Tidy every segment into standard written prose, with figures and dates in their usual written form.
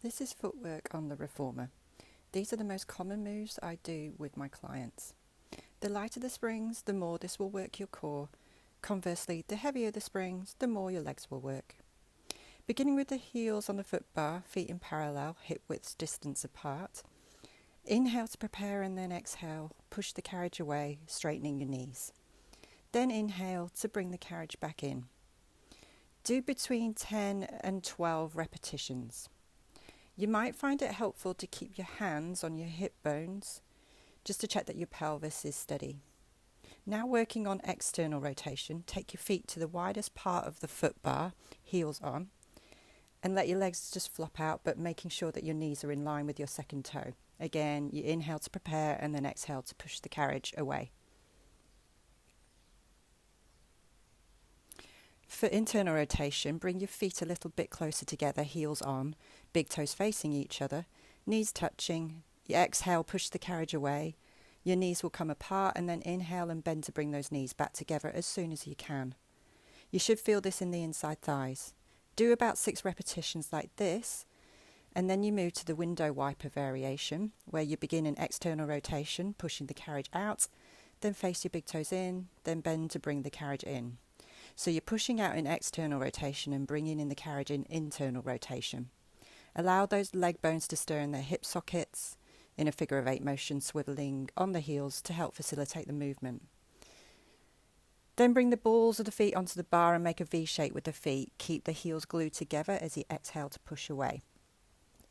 This is footwork on the reformer. These are the most common moves I do with my clients. The lighter the springs, the more this will work your core. Conversely, the heavier the springs, the more your legs will work. Beginning with the heels on the foot bar, feet in parallel, hip widths distance apart. Inhale to prepare and then exhale, push the carriage away, straightening your knees. Then inhale to bring the carriage back in. Do between 10 and 12 repetitions. You might find it helpful to keep your hands on your hip bones just to check that your pelvis is steady. Now working on external rotation, take your feet to the widest part of the foot bar, heels on, and let your legs just flop out, but making sure that your knees are in line with your second toe. Again, you inhale to prepare and then exhale to push the carriage away. For internal rotation, bring your feet a little bit closer together, heels on, big toes facing each other, knees touching. You exhale, push the carriage away. Your knees will come apart and then inhale and bend to bring those knees back together as soon as you can. You should feel this in the inside thighs. Do about 6 repetitions like this, and then you move to the window wiper variation, where you begin an external rotation, pushing the carriage out, then face your big toes in, then bend to bring the carriage in. So you're pushing out in external rotation and bringing in the carriage in internal rotation. Allow those leg bones to stir in their hip sockets in a figure of 8 motion, swiveling on the heels to help facilitate the movement. Then bring the balls of the feet onto the bar and make a V shape with the feet. Keep the heels glued together as you exhale to push away.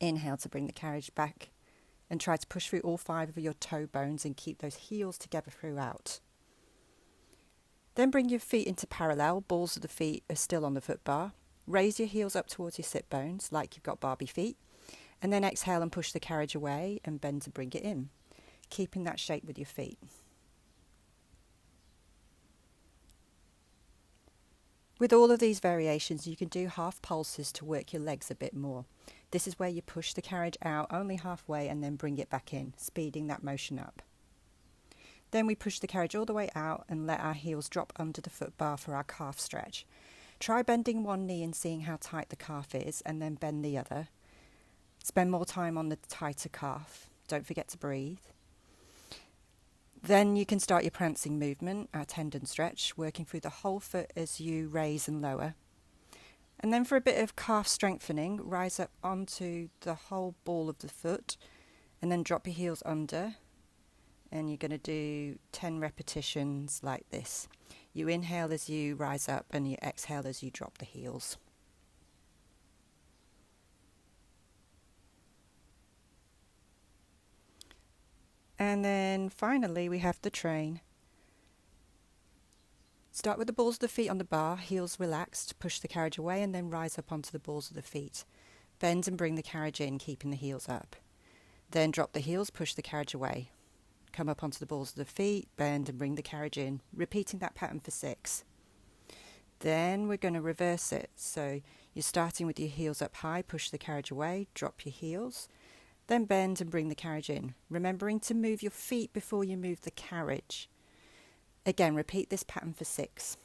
Inhale to bring the carriage back and try to push through all 5 of your toe bones and keep those heels together throughout. Then bring your feet into parallel, balls of the feet are still on the foot bar. Raise your heels up towards your sit bones like you've got Barbie feet. And then exhale and push the carriage away and bend to bring it in, keeping that shape with your feet. With all of these variations, you can do half pulses to work your legs a bit more. This is where you push the carriage out only halfway and then bring it back in, speeding that motion up. Then we push the carriage all the way out and let our heels drop under the foot bar for our calf stretch. Try bending one knee and seeing how tight the calf is, and then bend the other. Spend more time on the tighter calf. Don't forget to breathe. Then you can start your prancing movement, our tendon stretch, working through the whole foot as you raise and lower. And then for a bit of calf strengthening, rise up onto the whole ball of the foot and then drop your heels under. And you're going to do 10 repetitions like this. You inhale as you rise up and you exhale as you drop the heels. And then finally we have the train. Start with the balls of the feet on the bar, heels relaxed, push the carriage away and then rise up onto the balls of the feet. Bend and bring the carriage in, keeping the heels up. Then drop the heels, push the carriage away. Come up onto the balls of the feet, bend and bring the carriage in, repeating that pattern for 6. Then we're going to reverse it. So you're starting with your heels up high, push the carriage away, drop your heels, then bend and bring the carriage in, remembering to move your feet before you move the carriage. Again, repeat this pattern for 6.